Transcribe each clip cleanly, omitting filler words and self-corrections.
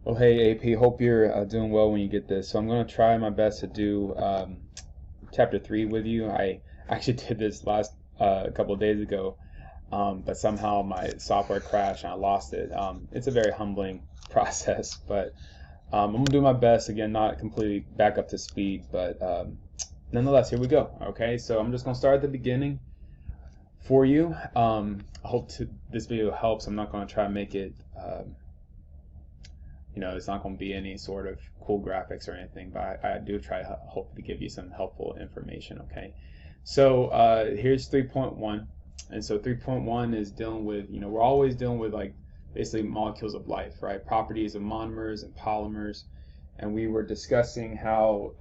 Well, hey AP, hope you're doing well when you get this. So I'm going to try my best to do chapter 3 with you. I actually did this last couple of days ago, but somehow my software crashed and I lost it. It's a very humbling process, but I'm going to do my best. Again, not completely back up to speed, but nonetheless, here we go. Okay, so I'm just going to start at the beginning for you. I hope this video helps. I'm not going to try to make it it's not going to be any sort of cool graphics or anything, but I do try to hope to give you some helpful information, okay? So here's 3.1, and so 3.1 is dealing with, we're always dealing with like basically molecules of life, right? Properties of monomers and polymers, and we were discussing how,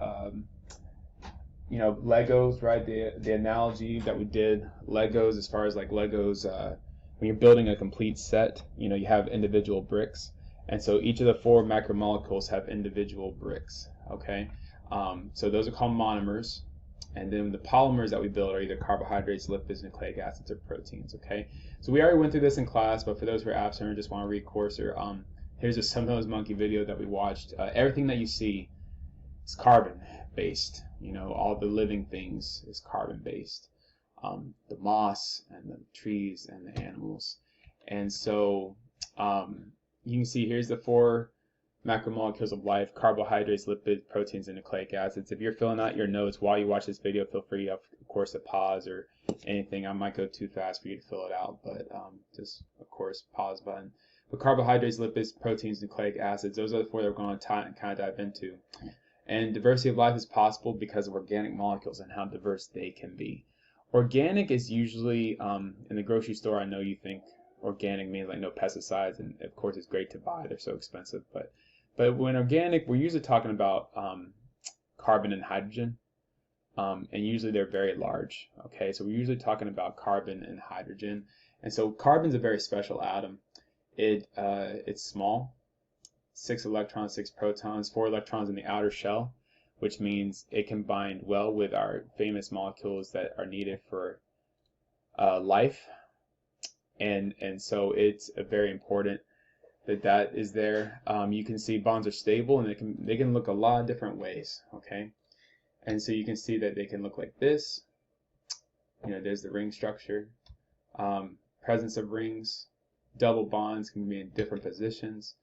Legos, right? The analogy that we did, Legos, as far as like Legos, when you're building a complete set, you have individual bricks. And so each of the four macromolecules have individual bricks, okay? So those are called monomers. And then the polymers that we build are either carbohydrates, lipids, nucleic acids, or proteins, okay? So we already went through this in class, but for those who are absent or just want to read courser, here's a Sundown's Monkey video that we watched. Everything that you see is carbon-based. All the living things is carbon-based. The moss and the trees and the animals. And so you can see here's the four macromolecules of life: carbohydrates, lipids, proteins, and nucleic acids. If you're filling out your notes while you watch this video, feel free, of course, to pause or anything. I might go too fast for you to fill it out, but just, of course, pause button. But carbohydrates, lipids, proteins, nucleic acids, those are the four that we're going to kind of dive into. And diversity of life is possible because of organic molecules and how diverse they can be. Organic is usually, in the grocery store, I know you think organic means like no pesticides, and of course it's great to buy, they're so expensive, but when organic, we're usually talking about carbon and hydrogen, and usually they're very large, okay? So we're usually talking about carbon and hydrogen. And so carbon's a very special atom. It's small, 6 electrons, 6 protons, 4 electrons in the outer shell, which means it can bind well with our famous molecules that are needed for life. And so it's very important that is there. You can see bonds are stable, and they can look a lot of different ways, okay? And so you can see that they can look like this. There's the ring structure. Presence of rings. Double bonds can be in different positions.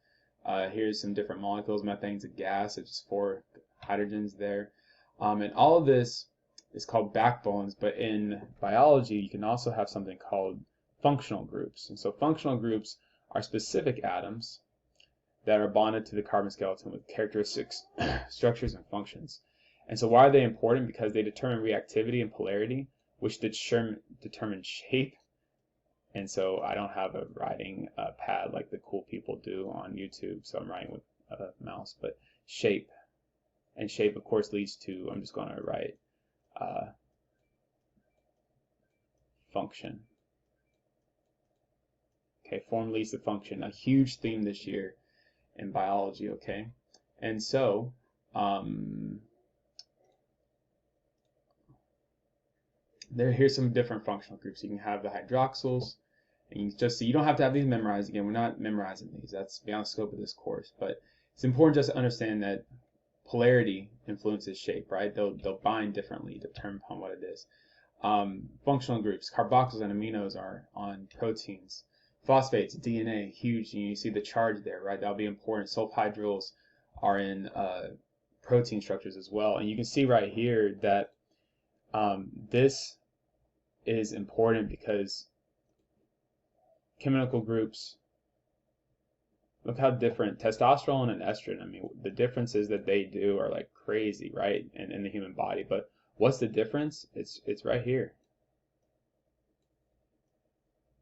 Here's some different molecules. Methane's a gas. It's just 4 hydrogens there. And all of this is called backbones, but in biology, you can also have something called functional groups. And so functional groups are specific atoms that are bonded to the carbon skeleton with characteristics, structures, and functions. And so why are they important? Because they determine reactivity and polarity, which determine shape. And so I don't have a writing pad like the cool people do on YouTube, so I'm writing with a mouse, but shape. And shape, of course, leads to, I'm just going to write function. Okay, form leads to function, a huge theme this year in biology, okay? And so, here's some different functional groups. You can have the hydroxyls, and you just see, you don't have to have these memorized. Again, we're not memorizing these. That's beyond the scope of this course. But it's important just to understand that polarity influences shape, right? They'll bind differently depending upon what it is. Functional groups, carboxyls and aminos are on proteins. Phosphates, DNA, huge. You see the charge there, right? That'll be important. Sulfhydryls are in protein structures as well. And you can see right here that this is important because chemical groups, look how different testosterone and estrogen, I mean, the differences that they do are like crazy, right? In the human body. But what's the difference? It's right here.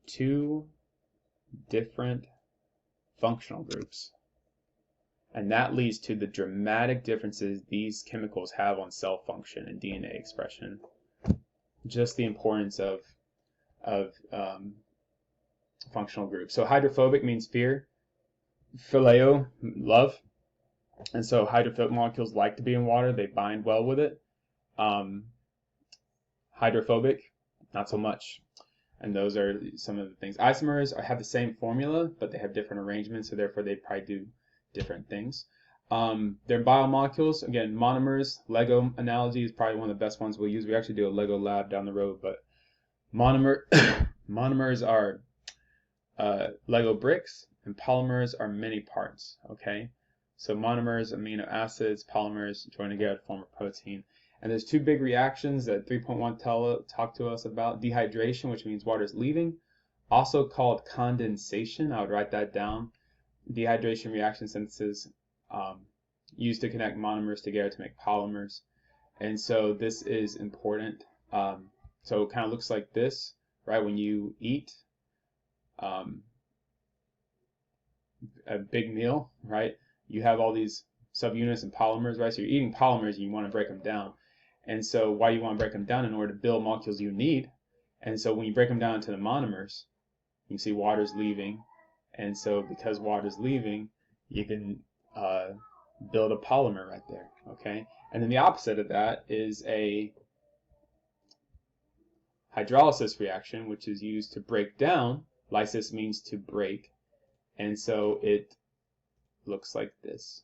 2 different functional groups. And that leads to the dramatic differences these chemicals have on cell function and DNA expression. Just the importance of functional groups. So hydrophobic means fear. Phileo, love. And so hydrophobic molecules like to be in water. They bind well with it. Hydrophobic, not so much. And those are some of the things. Isomers have the same formula, but they have different arrangements, so therefore they probably do different things. They're biomolecules. Again, monomers, Lego analogy is probably one of the best ones we'll use. We actually do a Lego lab down the road, but monomers are Lego bricks, and polymers are many parts, okay? So monomers, amino acids, polymers join together to form a protein. And there's two big reactions that 3.1 talk to us about. Dehydration, which means water is leaving, also called condensation. I would write that down. Dehydration reaction synthesis used to connect monomers together to make polymers. And so this is important. So it kind of looks like this, right? When you eat a big meal, right? You have all these subunits and polymers, right? So you're eating polymers and you want to break them down. And so why do you want to break them down? In order to build molecules you need. And so when you break them down into the monomers, you can see water's leaving. And so because water's leaving, you can build a polymer right there, okay? And then the opposite of that is a hydrolysis reaction, which is used to break down. Lysis means to break. And so it looks like this.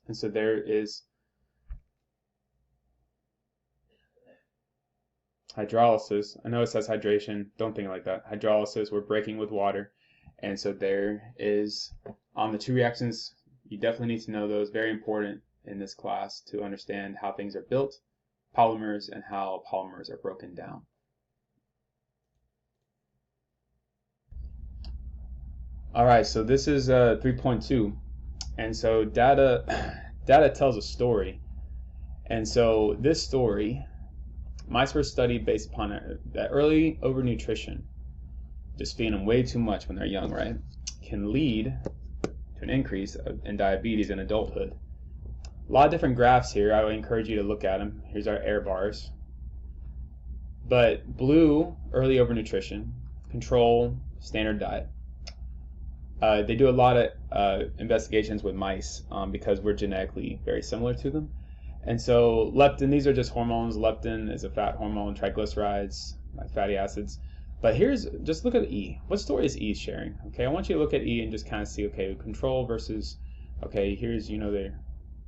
And so there is hydrolysis. I know it says hydration. Don't think like that. Hydrolysis, we're breaking with water. And so there is, the two reactions, you definitely need to know those. Very important in this class to understand how things are built, polymers, and how polymers are broken down. All right, so this is 3.2. And so data tells a story. And so this story, mice were studied based upon that early overnutrition, just feeding them way too much when they're young, right, can lead to an increase in diabetes in adulthood. A lot of different graphs here. I would encourage you to look at them. Here's our error bars. But blue, early overnutrition, control, standard diet. They do a lot of investigations with mice because we're genetically very similar to them. And so leptin, these are just hormones. Leptin is a fat hormone, triglycerides, fatty acids. But just look at E. What story is E sharing? Okay, I want you to look at E and just kind of see, okay, control versus, okay, here's, the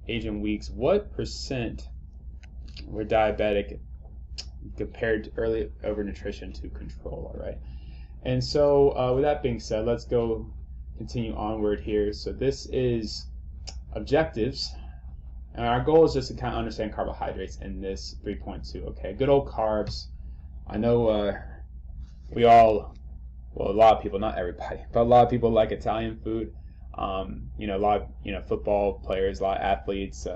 age in weeks. What percent were diabetic compared to early overnutrition to control, all right? And so with that being said, let's continue onward here. So this is objectives, and our goal is just to kind of understand carbohydrates in this 3.2. Okay, good old carbs. I know a lot of people, not everybody, but a lot of people like Italian food. A lot of football players, a lot of athletes,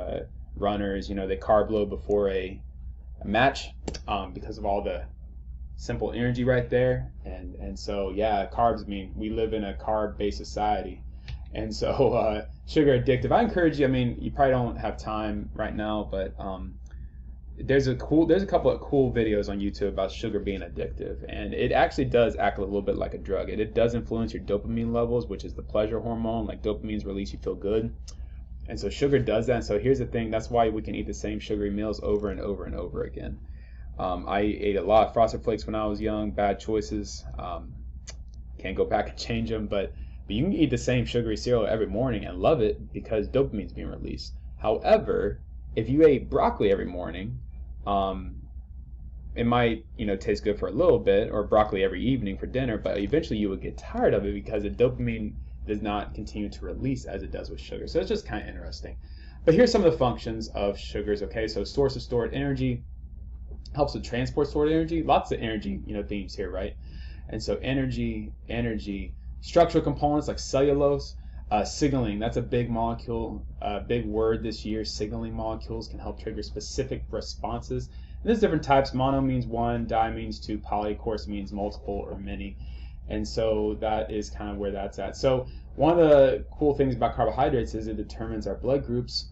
runners, they carb load before a match because of all the simple energy right there. And so yeah, carbs, we live in a carb-based society, and so sugar addictive. I encourage you, you probably don't have time right now, but there's a couple of cool videos on YouTube about sugar being addictive, and it actually does act a little bit like a drug. It does influence your dopamine levels, which is the pleasure hormone. Like dopamine's released, you feel good, and so sugar does that. And so here's the thing, that's why we can eat the same sugary meals over and over and over again. I ate a lot of Frosted Flakes when I was young, bad choices. Can't go back and change them, but you can eat the same sugary cereal every morning and love it because dopamine's being released. However, if you ate broccoli every morning, it might, taste good for a little bit, or broccoli every evening for dinner, but eventually you would get tired of it because the dopamine does not continue to release as it does with sugar. So it's just kind of interesting. But here's some of the functions of sugars, okay? So source of stored energy, helps to transport stored energy. Lots of energy, themes here, right? And so energy, structural components like cellulose, signaling, that's a big molecule, big word this year. Signaling molecules can help trigger specific responses. And there's different types. Mono means one, di means two, poly, of course, means multiple or many. And so that is kind of where that's at. So one of the cool things about carbohydrates is it determines our blood groups.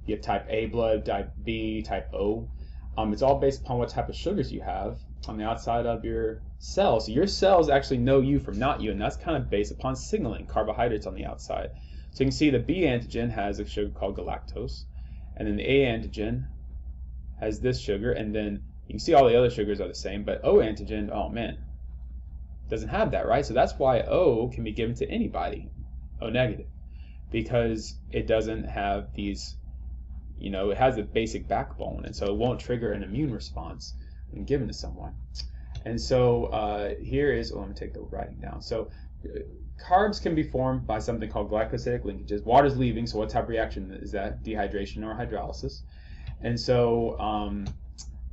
You have type A blood, type B, type O. It's all based upon what type of sugars you have on the outside of your cells. So your cells actually know you from not you, and that's kind of based upon signaling carbohydrates on the outside. So you can see the B antigen has a sugar called galactose, and then the A antigen has this sugar, and then you can see all the other sugars are the same, but O antigen, oh man, doesn't have that, right? So that's why O can be given to anybody, O negative, because it doesn't have these, it has a basic backbone, and so it won't trigger an immune response when given to someone. And so here is, let me take the writing down. So carbs can be formed by something called glycosidic linkages. Water's leaving, so what type of reaction is that? Dehydration or hydrolysis. And so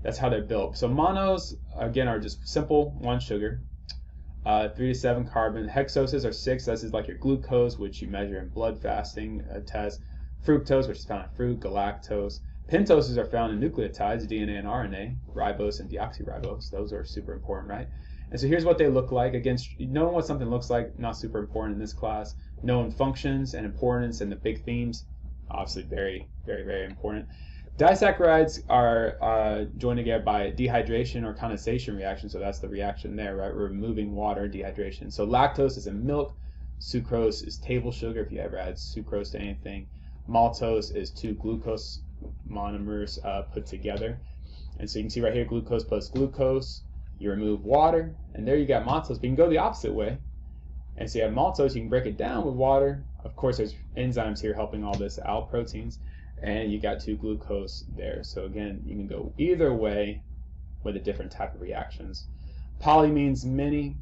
that's how they're built. So monos, again, are just simple one sugar, 3 to 7 carbon. Hexoses are 6. This is like your glucose, which you measure in blood fasting tests. Fructose, which is found in fruit. Galactose. Pentoses are found in nucleotides, DNA and RNA, ribose and deoxyribose. Those are super important, right? And so here's what they look like. Again, knowing what something looks like, not super important in this class. Knowing functions and importance and the big themes, obviously very, very, very important. Disaccharides are joined together by dehydration or condensation reaction, so that's the reaction there, right? We're removing water, dehydration. So lactose is in milk, sucrose is table sugar, if you ever add sucrose to anything. Maltose is 2 glucose monomers put together. And so you can see right here, glucose plus glucose, you remove water, and there you got maltose. But you can go the opposite way. And so you have maltose, you can break it down with water. Of course, there's enzymes here helping all this out, proteins. And you got 2 glucose there. So again, you can go either way with a different type of reactions. Poly means many.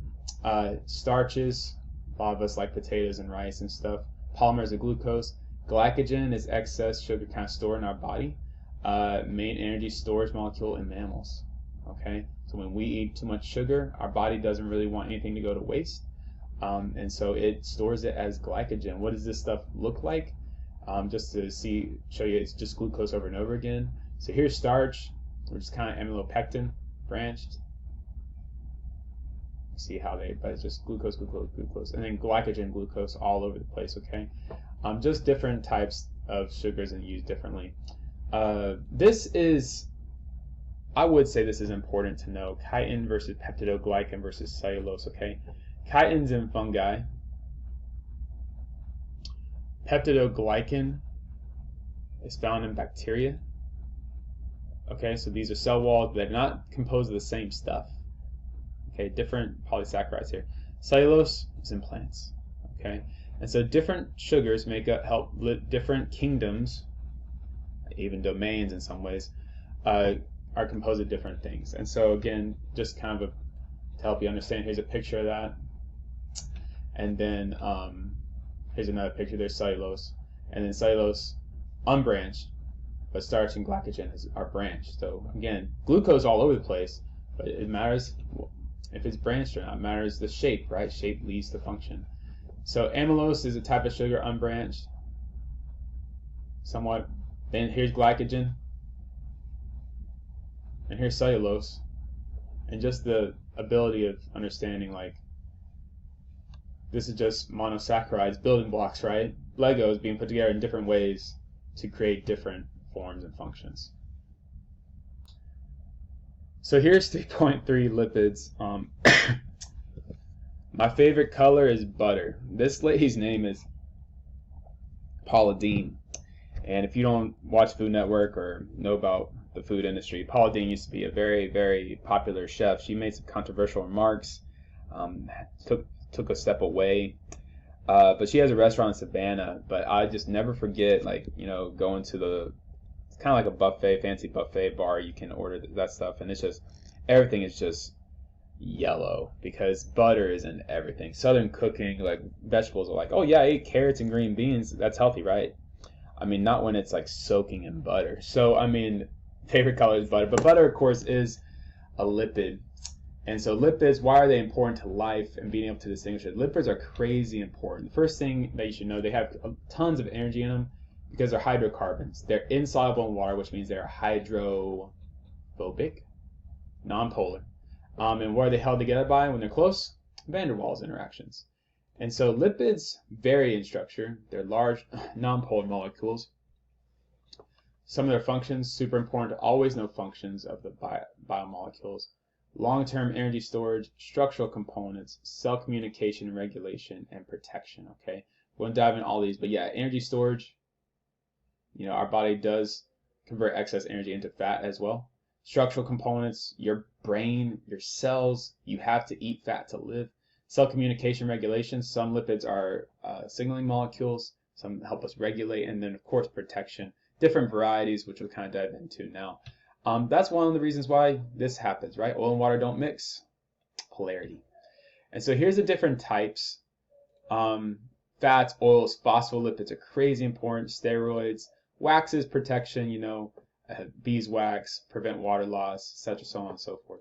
Starches, a lot of us like potatoes and rice and stuff. Polymers of glucose. Glycogen is excess sugar kind of stored in our body. Main energy storage molecule in mammals. Okay, so when we eat too much sugar, our body doesn't really want anything to go to waste. And so it stores it as glycogen. What does this stuff look like? Just to show you, it's just glucose over and over again. So here's starch, which is kind of amylopectin branched. See how but it's just glucose, glucose, glucose, and then glycogen, glucose all over the place. Okay, just different types of sugars and used differently. I would say this is important to know. Chitin versus peptidoglycan versus cellulose. Okay, chitin's in fungi. Peptidoglycan is found in bacteria. Okay, so these are cell walls, but they're not composed of the same stuff. Okay, different polysaccharides here. Cellulose is in plants. Okay, and so different sugars help different kingdoms, even domains in some ways, are composed of different things. And so again, just kind of to help you understand, here's a picture of that, and then here's another picture. There's cellulose, and then cellulose unbranched, but starch and glycogen are branched. So again, glucose all over the place, but it matters if it's branched or not. It matters the shape, right? Shape leads to function. So amylose is a type of sugar, unbranched, somewhat. Then here's glycogen, and here's cellulose, and just the ability of understanding, like, this is just monosaccharides, building blocks, right? Legos being put together in different ways to create different forms and functions. So here's 3.3 lipids. My favorite color is butter. This lady's name is Paula Deen. And if you don't watch Food Network or know about the food industry, Paula Deen used to be a very, very popular chef. She made some controversial remarks, took a step away, but she has a restaurant in Savannah. But I just never forget, like, going to it's kind of like a buffet, fancy buffet bar. You can order that stuff, and it's just, everything is just yellow because butter is in everything. Southern cooking, like vegetables are like, oh yeah, I ate carrots and green beans, that's healthy, right? I mean, not when it's like soaking in butter. So I mean, favorite color is butter, but butter of course is a lipid. And so lipids, why are they important to life and being able to distinguish it? Lipids are crazy important. The first thing that you should know, they have tons of energy in them because they're hydrocarbons. They're insoluble in water, which means they're hydrophobic, nonpolar. And what are they held together by when they're close? Van der Waals interactions. And so lipids vary in structure. They're large, nonpolar molecules. Some of their functions, super important to always know functions of the biomolecules. Long-term energy storage, structural components, cell communication and regulation, and protection, okay? We won't dive into all these, but yeah, energy storage. You know, our body does convert excess energy into fat as well. Structural components, your brain, your cells, you have to eat fat to live. Cell communication regulation, some lipids are signaling molecules, some help us regulate, and then of course protection, different varieties, which we'll kind of dive into now. That's one of the reasons why this happens, right? Oil and water don't mix, polarity. And so here's the different types. Fats, oils, phospholipids are crazy important, steroids, waxes, protection, you know, beeswax, prevent water loss, etc., so on and so forth.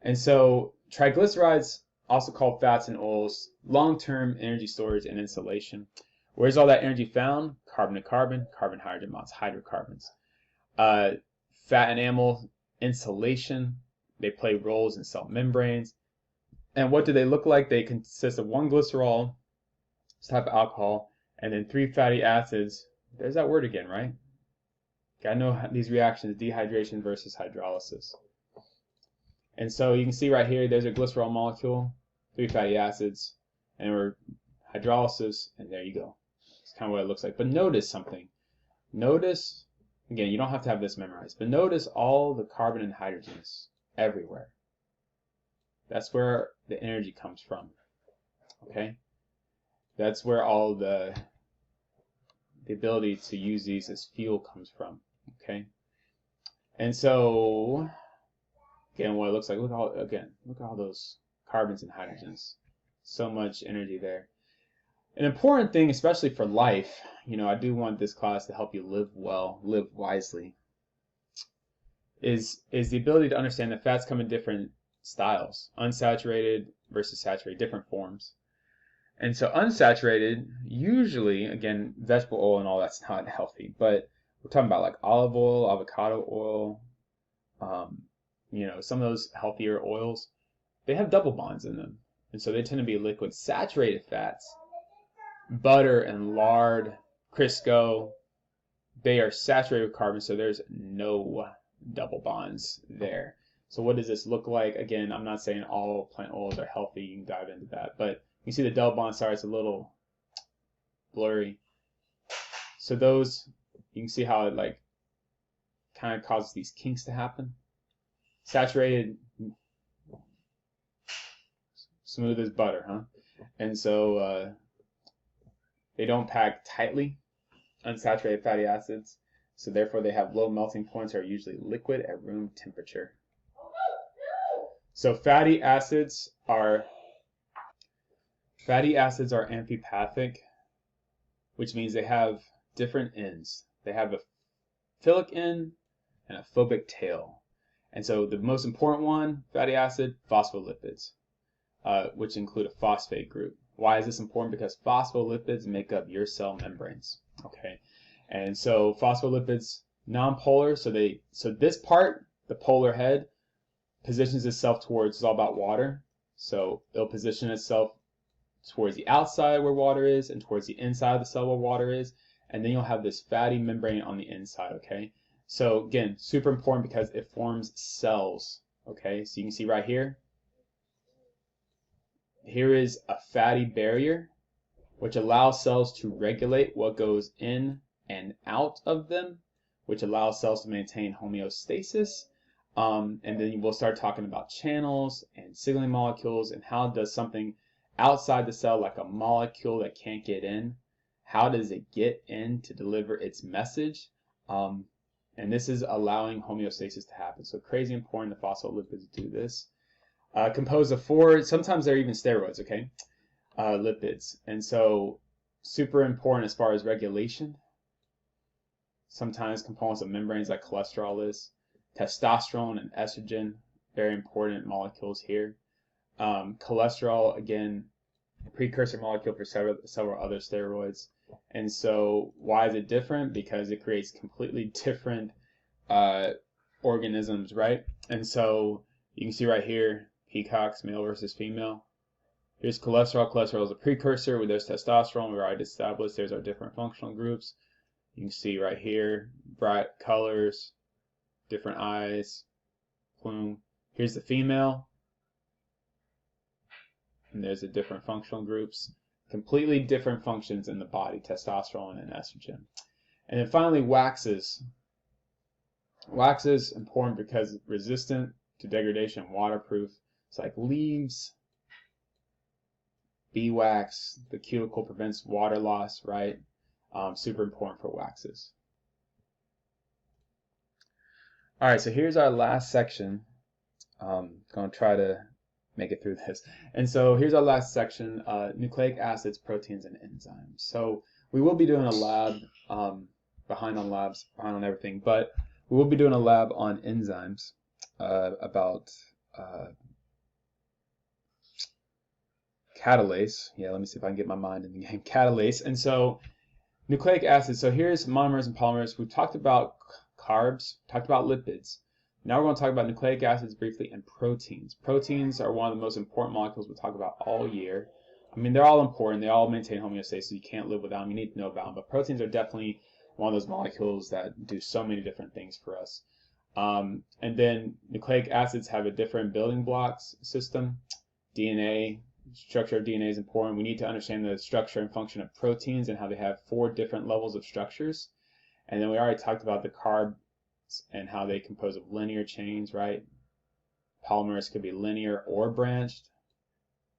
And so triglycerides, also called fats and oils, long-term energy storage and insulation. Where's all that energy found? Carbon to carbon, carbon-hydrogen bonds, hydrocarbons. Fat and enamel insulation, they play roles in cell membranes. And what do they look like? They consist of one glycerol, this type of alcohol, and then 3 fatty acids. There's that word again, right? Gotta know these reactions, dehydration versus hydrolysis. And so you can see right here, there's a glycerol molecule, 3 fatty acids, and we're hydrolysis, and there you go. It's kind of what it looks like. But notice something. Notice, again, you don't have to have this memorized, but notice all the carbon and hydrogens everywhere. That's where the energy comes from, okay? That's where all the ability to use these as fuel comes from, okay? And so, again, what it looks like, look at all those carbons and hydrogens. So much energy there. An important thing, especially for life, you know, I do want this class to help you live well, live wisely, is the ability to understand that fats come in different styles, unsaturated versus saturated, different forms. And so unsaturated, usually, again, vegetable oil and all that's not healthy, but we're talking about like olive oil, avocado oil, you know, some of those healthier oils, they have double bonds in them. And so they tend to be liquid. Saturated fats, butter and lard, Crisco, they are saturated with carbon, so there's no double bonds there. So what does this look like? Again, I'm not saying all plant oils are healthy. You can dive into that. But you see the double bond, sorry, it's a little blurry. So those, you can see how it like kind of causes these kinks to happen. Saturated, smooth as butter, huh? And so they don't pack tightly, unsaturated fatty acids. So therefore they have low melting points, are usually liquid at room temperature. So fatty acids are amphipathic, which means they have different ends. They have a philic end and a phobic tail. And so the most important one, fatty acid, phospholipids, which include a phosphate group. Why is this important? Because phospholipids make up your cell membranes. Okay, and so phospholipids, nonpolar. So this part, the polar head, positions itself towards, it's all about water. So it'll position itself towards the outside where water is and towards the inside of the cell where water is. And then you'll have this fatty membrane on the inside, okay? So again, super important because it forms cells, okay? So you can see right here, here is a fatty barrier, which allows cells to regulate what goes in and out of them, which allows cells to maintain homeostasis. And then we'll start talking about channels and signaling molecules and how does something outside the cell, like a molecule that can't get in, how does it get in to deliver its message? And this is allowing homeostasis to happen. So crazy important the phospholipids do this. Composed of 4, sometimes they're even steroids, okay? Lipids. And so super important as far as regulation. Sometimes components of membranes like cholesterol is. Testosterone and estrogen, very important molecules here. Cholesterol, again, precursor molecule for several other steroids. And so why is it different? Because it creates completely different organisms, right? And so you can see right here, peacocks, male versus female. Here's cholesterol. Cholesterol is a precursor. Where there's testosterone, we already established there's our different functional groups. You can see right here, bright colors, different eyes, plume. Here's the female. And there's the different functional groups. Completely different functions in the body, testosterone and estrogen. And then finally, waxes. Waxes, important because resistant to degradation, waterproof. It's like leaves, beeswax, the cuticle prevents water loss, right? Super important for waxes. All right, so here's our last section. Gonna try to make it through this. And so here's our last section, nucleic acids, proteins, and enzymes. So we will be doing a lab, behind on everything, but we will be doing a lab on enzymes, about catalase. Yeah, let me see if I can get my mind in the game. Catalase. And so nucleic acids. So here's monomers and polymers. We've talked about carbs, talked about lipids. Now we're going to talk about nucleic acids briefly and proteins. Proteins are one of the most important molecules we'll talk about all year. I mean, they're all important. They all maintain homeostasis, so you can't live without them. You need to know about them. But proteins are definitely one of those molecules that do so many different things for us. And then nucleic acids have a different building blocks system. DNA, structure of DNA is important. We need to understand the structure and function of proteins and how they have 4 different levels of structures. And then we already talked about the carbs and how they compose of linear chains, right? Polymers could be linear or branched.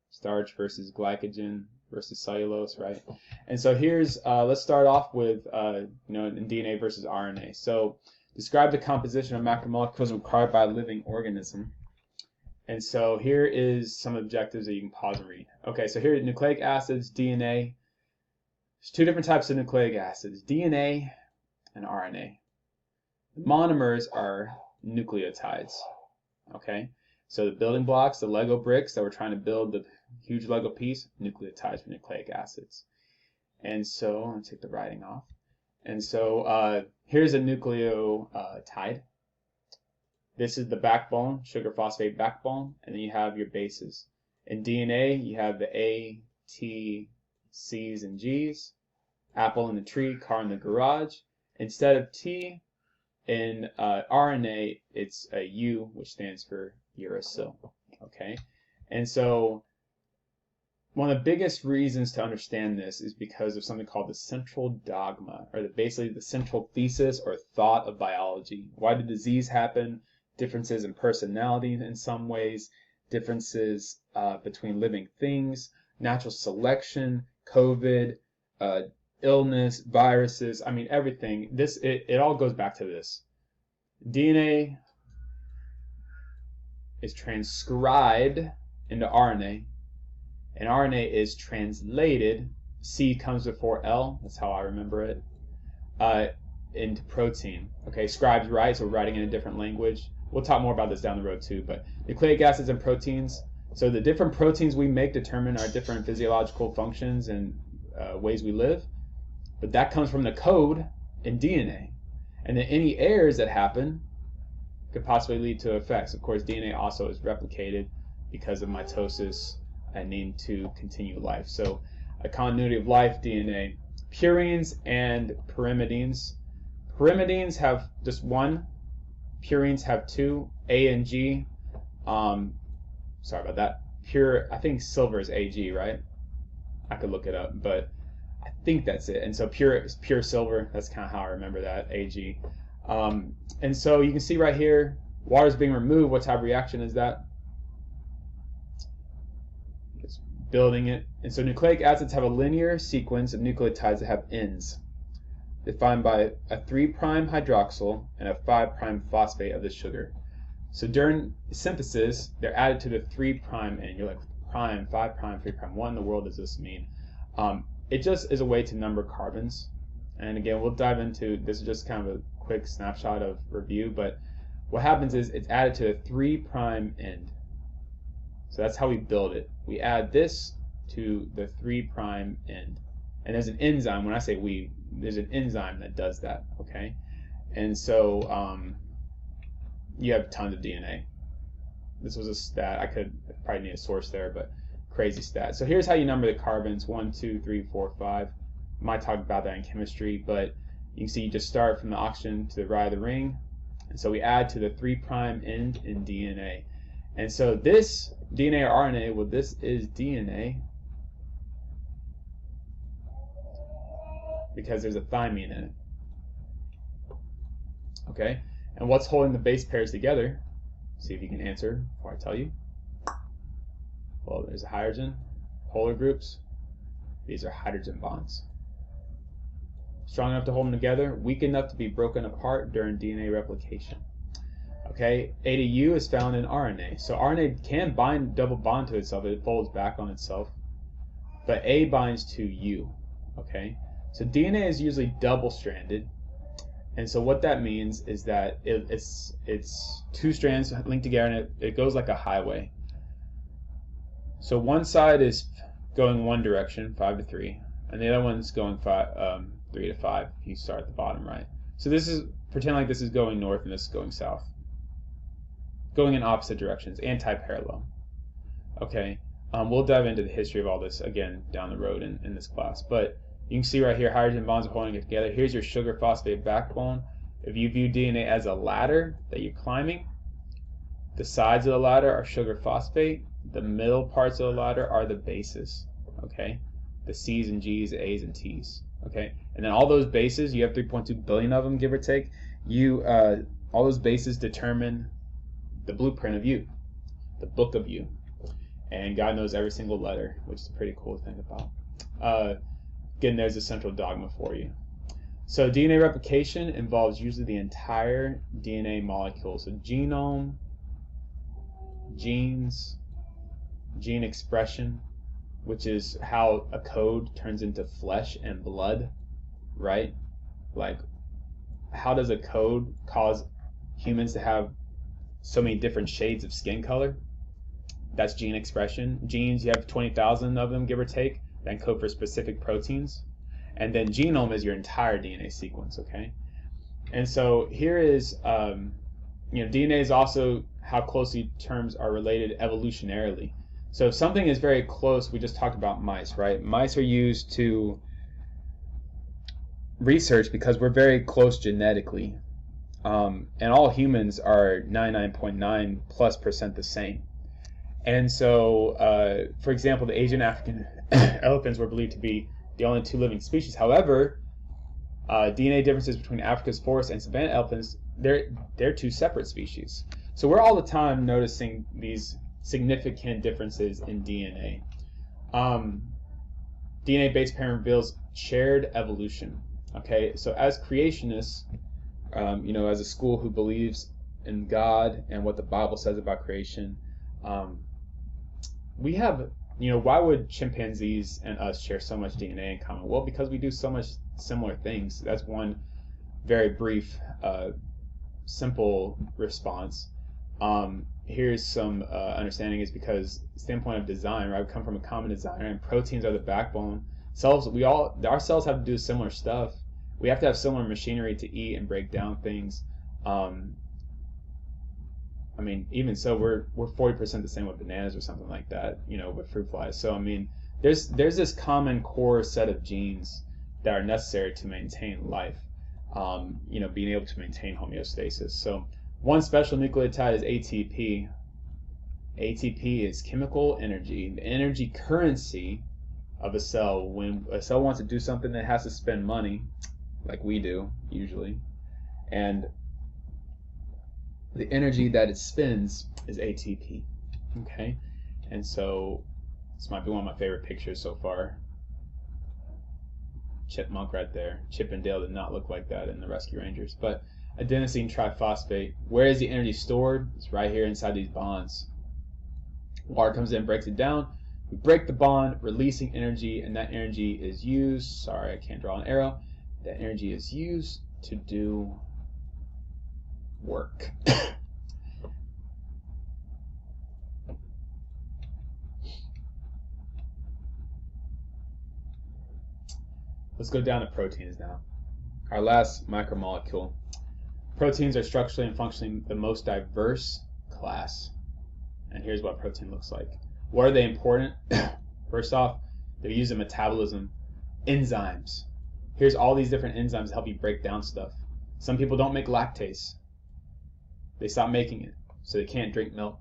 Starch versus glycogen versus cellulose, right? And so here's, let's start off with, in DNA versus RNA. So describe the composition of macromolecules required by a living organism. And so here is some objectives that you can pause and read. Okay, so here are nucleic acids, DNA. There's 2 different types of nucleic acids, DNA and RNA. The monomers are nucleotides, okay? So the building blocks, the Lego bricks that we're trying to build the huge Lego piece, nucleotides for nucleic acids. And so, I'm going to take the writing off. And so here's a nucleotide. This is the backbone, sugar phosphate backbone, and then you have your bases. In DNA, you have the A, T, C's, and G's. Apple in the tree, car in the garage. Instead of T, in RNA, it's a U, which stands for uracil. Okay, and so one of the biggest reasons to understand this is because of something called the central dogma, or basically the central thesis or thought of biology. Why did disease happen? Differences in personality in some ways, differences between living things, natural selection, COVID, illness, viruses, I mean everything. It all goes back to this. DNA is transcribed into RNA, and RNA is translated, C comes before L, that's how I remember it, into protein. Okay, scribes write, so we're writing in a different language. We'll talk more about this down the road too, but nucleic acids and proteins. So the different proteins we make determine our different physiological functions and ways we live. But that comes from the code in DNA. And then any errors that happen could possibly lead to effects. Of course, DNA also is replicated because of mitosis and need to continue life. So a continuity of life, DNA. Purines and pyrimidines. Pyrimidines have just 1. Purines have 2, A and G. Sorry about that. I think silver is AG, right? I could look it up, but I think that's it. And so pure silver, that's kind of how I remember that, AG. And so you can see right here, water is being removed. What type of reaction is that? It's building it. And so nucleic acids have a linear sequence of nucleotides that have ends, defined by a 3' hydroxyl and a 5' phosphate of the sugar. So during synthesis, they're added to the 3' end. You're like, prime, 5', 3', what in the world does this mean? It just is a way to number carbons. And again, we'll dive into, this is just kind of a quick snapshot of review, but what happens is it's added to a 3' end. So that's how we build it. We add this to the 3' end. And there's an enzyme, when I say we, there's an enzyme that does that, okay? And so you have tons of DNA. This was a stat, I could probably need a source there, but crazy stat. So here's how you number the carbons, 1, 2, 3, 4, 5. I might talk about that in chemistry, but you can see you just start from the oxygen to the right of the ring. And so we add to the 3' end in DNA. And so this DNA or RNA, well, this is DNA. because there's a thymine in it. Okay, and what's holding the base pairs together? See if you can answer before I tell you. Well, there's a hydrogen, polar groups. These are hydrogen bonds. Strong enough to hold them together, weak enough to be broken apart during DNA replication. Okay, A to U is found in RNA. So RNA can double bond to itself, it folds back on itself. But A binds to U. Okay, so DNA is usually double-stranded. And so what that means is that it's two strands linked together, and it goes like a highway. So one side is going one direction, 5 to 3, and the other one's going 3 to 5 if you start at the bottom right. So this is, pretend like this is going north and this is going south. Going in opposite directions, anti-parallel. Okay, we'll dive into the history of all this again down the road in this class. But you can see right here, hydrogen bonds are holding it together. Here's your sugar phosphate backbone. If you view DNA as a ladder that you're climbing, the sides of the ladder are sugar phosphate. The middle parts of the ladder are the bases. Okay, the C's and G's, A's and T's. Okay, and then all those bases, you have 3.2 billion of them, give or take. All those bases determine the blueprint of you, the book of you, and God knows every single letter, which is a pretty cool thing about. Again, there's a central dogma for you. So DNA replication involves usually the entire DNA molecule. So genome, genes, gene expression, which is how a code turns into flesh and blood, right? Like, how does a code cause humans to have so many different shades of skin color? That's gene expression. Genes, you have 20,000 of them, give or take, that encode for specific proteins. And then genome is your entire DNA sequence, okay? And so here is, DNA is also how closely terms are related evolutionarily. So if something is very close, we just talked about mice, right? Mice are used to research because we're very close genetically. And all humans are 99.9+% the same. And so, for example, the Asian African elephants were believed to be the only two living species. However, DNA differences between Africa's forest and savanna elephants, they're two separate species. So we're all the time noticing these significant differences in DNA. DNA base pairing reveals shared evolution. Okay, so as creationists, as a school who believes in God and what the Bible says about creation, we have, why would chimpanzees and us share so much DNA in common? Well, because we do so much similar things. That's one very brief, simple response. Here's some understanding is because standpoint of design, right? We come from a common designer, and proteins are the backbone. Our cells have to do similar stuff. We have to have similar machinery to eat and break down things. Even so, we're 40% the same with bananas or something like that, with fruit flies. So there's this common core set of genes that are necessary to maintain life. Being able to maintain homeostasis. So one special nucleotide is ATP. ATP is chemical energy, the energy currency of a cell. When a cell wants to do something, it has to spend money, like we do usually, and the energy that it spends is ATP. Okay, and so this might be one of my favorite pictures so far. Chipmunk right there. Chip and Dale did not look like that in the Rescue Rangers. But adenosine triphosphate, where is the energy stored? It's right here inside these bonds. Water comes in, breaks it down. We break the bond, releasing energy, and that energy is used. Sorry, I can't draw an arrow. That energy is used to do work. Let's go down to proteins now. Our last macromolecule. Proteins are structurally and functionally the most diverse class. And here's what protein looks like. What are they important? First off, they're used in metabolism. Enzymes. Here's all these different enzymes that help you break down stuff. Some people don't make lactase. They stop making it, so they can't drink milk.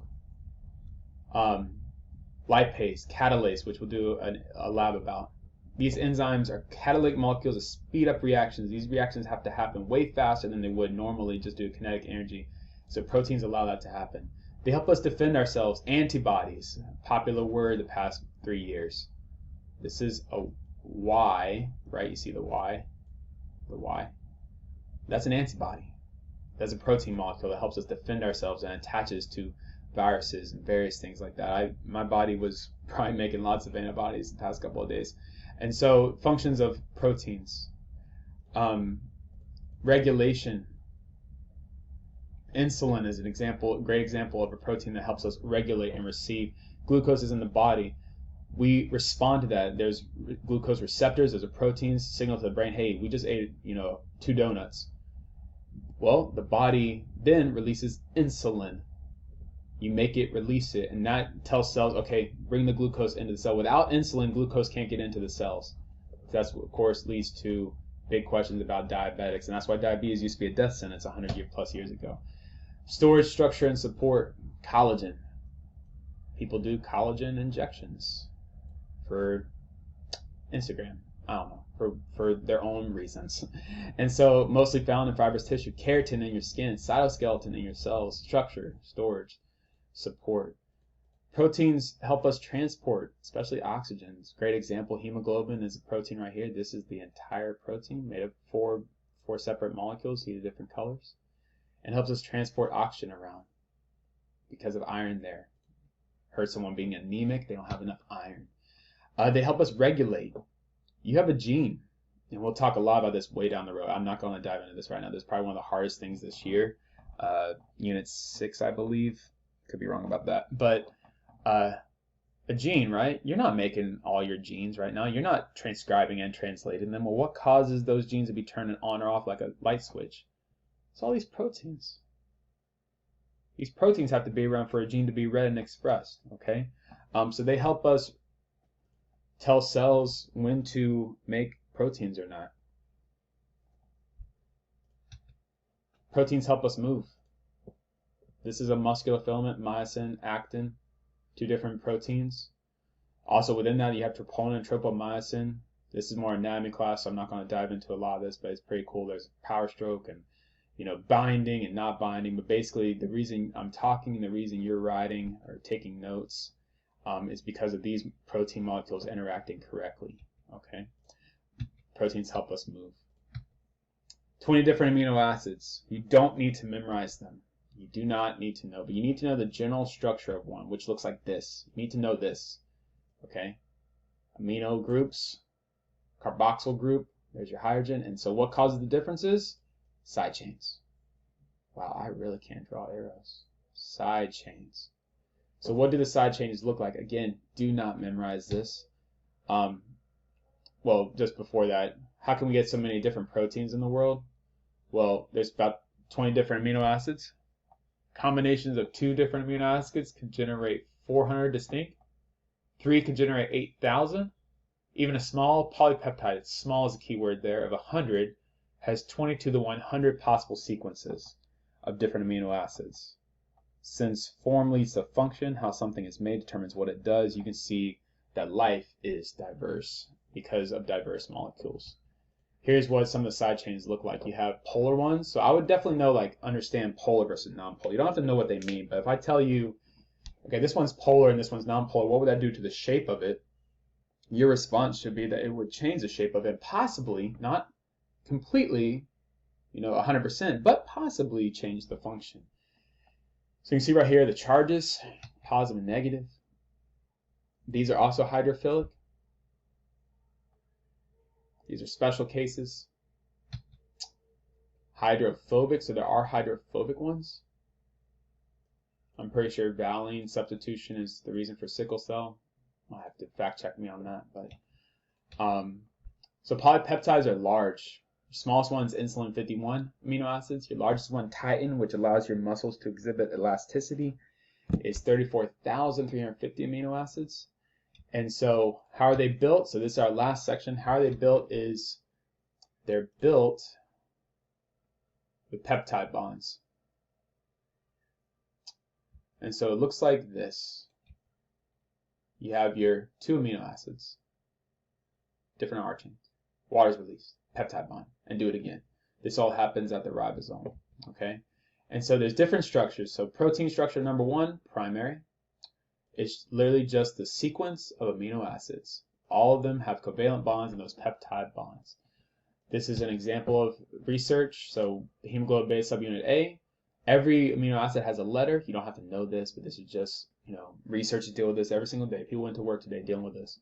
Lipase, catalase, which we'll do a lab about. These enzymes are catalytic molecules that speed up reactions. These reactions have to happen way faster than they would normally just due to kinetic energy. So proteins allow that to happen. They help us defend ourselves. Antibodies, popular word the past 3 years. This is a Y, right? You see the Y? The Y. That's an antibody. That's a protein molecule that helps us defend ourselves and attaches to viruses and various things like that. My body was probably making lots of antibodies the past couple of days. And so functions of proteins, regulation. Insulin is an example, a great example of a protein that helps us regulate and receive. Glucose is in the body. We respond to that. There's glucose receptors. There's a protein signal to the brain. Hey, we just ate, 2 donuts. Well, the body then releases insulin. You make it release it, and that tells cells, okay, bring the glucose into the cell. Without insulin, glucose can't get into the cells. That's what, of course, leads to big questions about diabetics, and that's why diabetes used to be a death sentence 100 plus years ago. Storage, structure, and support. Collagen. People do collagen injections for Instagram. I don't know, for their own reasons. And so mostly found in fibrous tissue. Keratin in your skin, cytoskeleton in your cells, structure, storage, support. Proteins help us transport, especially oxygens. Great example, hemoglobin is a protein right here. This is the entire protein made of four separate molecules, heated different colors, and helps us transport oxygen around because of iron there. Heard someone being anemic, they don't have enough iron. They help us regulate. You have a gene, and we'll talk a lot about this way down the road. I'm not going to dive into this right now. This is probably one of the hardest things this year. Unit 6, I believe. Could be wrong about that. But a gene, right? You're not making all your genes right now. You're not transcribing and translating them. Well, what causes those genes to be turning on or off like a light switch? It's all these proteins. These proteins have to be around for a gene to be read and expressed, okay? So they help us tell cells when to make proteins or not. Proteins help us move. This is a muscular filament, myosin, actin, 2 different proteins. Also within that you have troponin and tropomyosin. This is more anatomy class, so I'm not going to dive into a lot of this, but it's pretty cool. There's power stroke and binding and not binding, but basically the reason I'm talking and the reason you're writing or taking notes is because of these protein molecules interacting correctly, okay? Proteins help us move. 20 different amino acids. You don't need to memorize them. You do not need to know, but you need to know the general structure of one, which looks like this. You need to know this, okay? Amino groups, carboxyl group, there's your hydrogen, and so what causes the differences? Side chains. Wow, I really can't draw arrows. Side chains. So what do the side chains look like? Again, do not memorize this. Well, just before that, how can we get so many different proteins in the world? Well, there's about 20 different amino acids. Combinations of 2 different amino acids can generate 400 distinct. 3 can generate 8,000. Even a small polypeptide, small is a key word there, of 100 has 20 to the 100 possible sequences of different amino acids. Since form leads to function, how something is made determines what it does, you can see that life is diverse because of diverse molecules. Here's what some of the side chains look like. You have polar ones, so I would definitely understand polar versus non-polar. You don't have to know what they mean, but if I tell you, okay, this one's polar and this one's non-polar, what would that do to the shape of it? Your response should be that it would change the shape of it, possibly, not completely, 100%, but possibly change the function. So you can see right here the charges, positive and negative. These are also hydrophilic. These are special cases. Hydrophobic, so there are hydrophobic ones. I'm pretty sure valine substitution is the reason for sickle cell. I'll have to fact check me on that, but so polypeptides are large. Your smallest one is insulin 51 amino acids. Your largest one, titin, which allows your muscles to exhibit elasticity, is 34,350 amino acids. And so how are they built? So this is our last section. How are they built is they're built with peptide bonds. And so it looks like this. You have your 2 amino acids. different R chains. Water is released, peptide bond, and do it again. This all happens at the ribosome, okay? And so there's different structures. So protein structure number 1, primary, is literally just the sequence of amino acids. All of them have covalent bonds and those peptide bonds. This is an example of research. So hemoglobin beta subunit A, every amino acid has a letter. You don't have to know this, but this is just, researchers deal with this every single day. People went to work today dealing with this.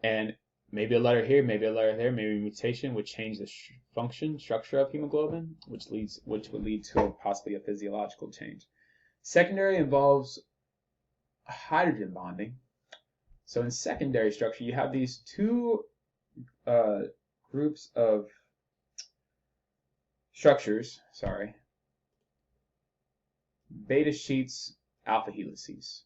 And maybe a letter here, maybe a letter there, maybe a mutation would change the structure of hemoglobin, which would lead to possibly a physiological change. Secondary involves hydrogen bonding. So in secondary structure, you have these two groups of structures, beta sheets, alpha helices.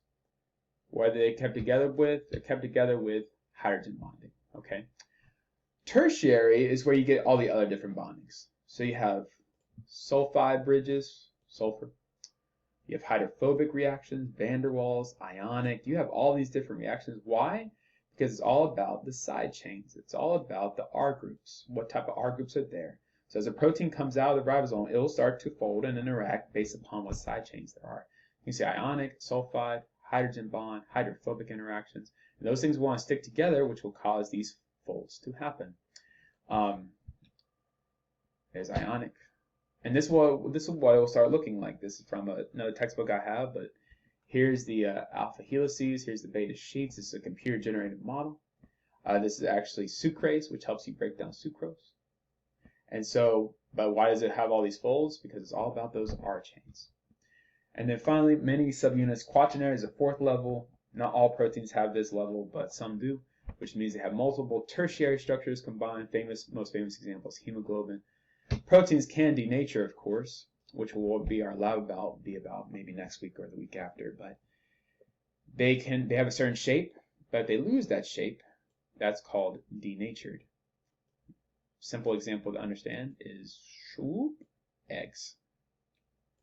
What are they kept together with? They're kept together with hydrogen bonding, okay? Tertiary is where you get all the other different bondings. So you have sulfide bridges, sulfur. You have hydrophobic reactions, van der Waals, ionic. You have all these different reactions. Why? Because it's all about the side chains. It's all about the R groups. What type of R groups are there? So as a protein comes out of the ribosome, it will start to fold and interact based upon what side chains there are. You can see ionic, sulfide, hydrogen bond, hydrophobic interactions. And those things want to stick together, which will cause these folds to happen. There's ionic. And this is what it will start looking like. This is from another textbook I have, but here's the alpha helices, here's the beta sheets. This is a computer-generated model. This is actually sucrase, which helps you break down sucrose. And so, but why does it have all these folds? Because it's all about those R chains. And then finally, many subunits. Quaternary is the 4th level. Not all proteins have this level, but some do, which means they have multiple tertiary structures combined. Most famous examples, hemoglobin. Proteins can denature, of course, which will be our lab about maybe next week or the week after, but they have a certain shape, but if they lose that shape, that's called denatured. Simple example to understand is eggs.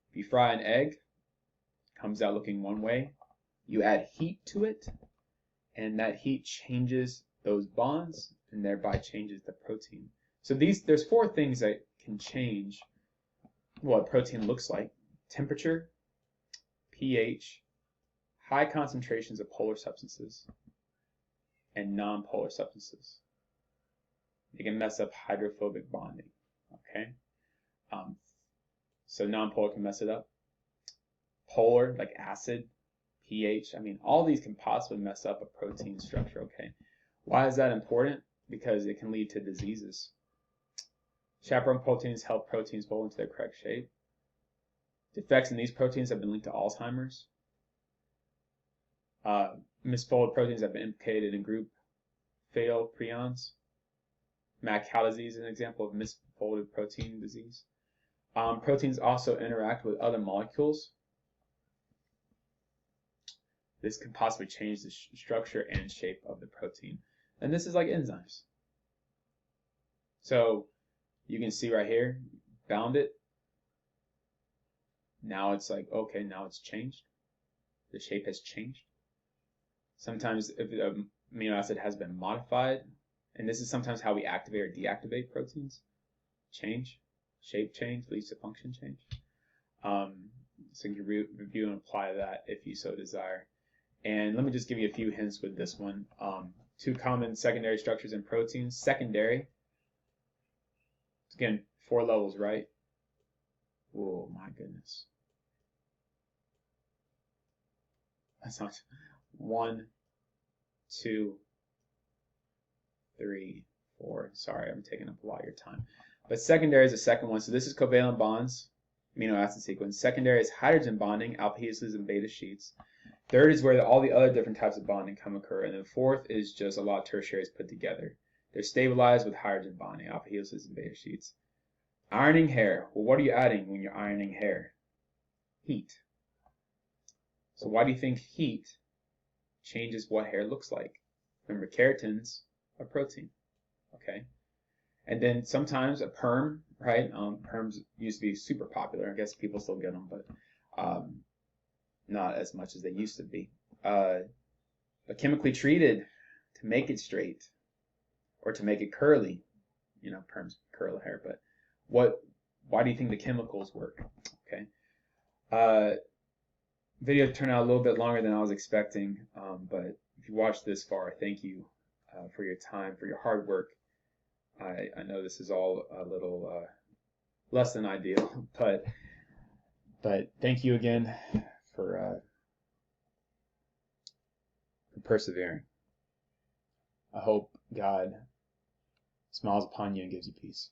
If you fry an egg, it comes out looking one way. You add heat to it, and that heat changes those bonds and thereby changes the protein. So there's 4 things that can change what protein looks like: temperature, pH, high concentrations of polar substances, and non-polar substances. They can mess up hydrophobic bonding, okay? So non-polar can mess it up. Polar, like acid, pH, all these can possibly mess up a protein structure, okay? Why is that important? Because it can lead to diseases. Chaperone proteins help proteins fold into their correct shape. Defects in these proteins have been linked to Alzheimer's. Misfolded proteins have been implicated in group fatal prions. Mad cow disease is an example of misfolded protein disease. Proteins also interact with other molecules. This can possibly change the structure and shape of the protein. And this is like enzymes. So you can see right here, bound it. Now it's like, okay, now it's changed. The shape has changed. Sometimes if the amino acid has been modified, and this is sometimes how we activate or deactivate proteins. Shape change leads to function change. So you can review and apply that if you so desire. And let me just give you a few hints with this one. 2 common secondary structures in proteins. Secondary, again, 4 levels, right? Oh my goodness. That's not 1, 2, 3, 4. Sorry, I'm taking up a lot of your time. But secondary is the second one. So this is covalent bonds, amino acid sequence. Secondary is hydrogen bonding, alpha helices and beta sheets. Third is where all the other different types of bonding come occur. And then 4th is just a lot of tertiaries put together. They're stabilized with hydrogen bonding, alpha helices and beta sheets. Ironing hair. Well, what are you adding when you're ironing hair? Heat. So why do you think heat changes what hair looks like? Remember, keratins are protein. Okay. And then sometimes a perm, right? Perms used to be super popular. I guess people still get them, but not as much as they used to be. But chemically treated to make it straight. or to make it curly. Perms curl hair, but why do you think the chemicals work? Okay. Video turned out a little bit longer than I was expecting, but if you watched this far, thank you for your time, for your hard work. I know this is all a little less than ideal, but thank you again for persevering. I hope God smiles upon you and gives you peace.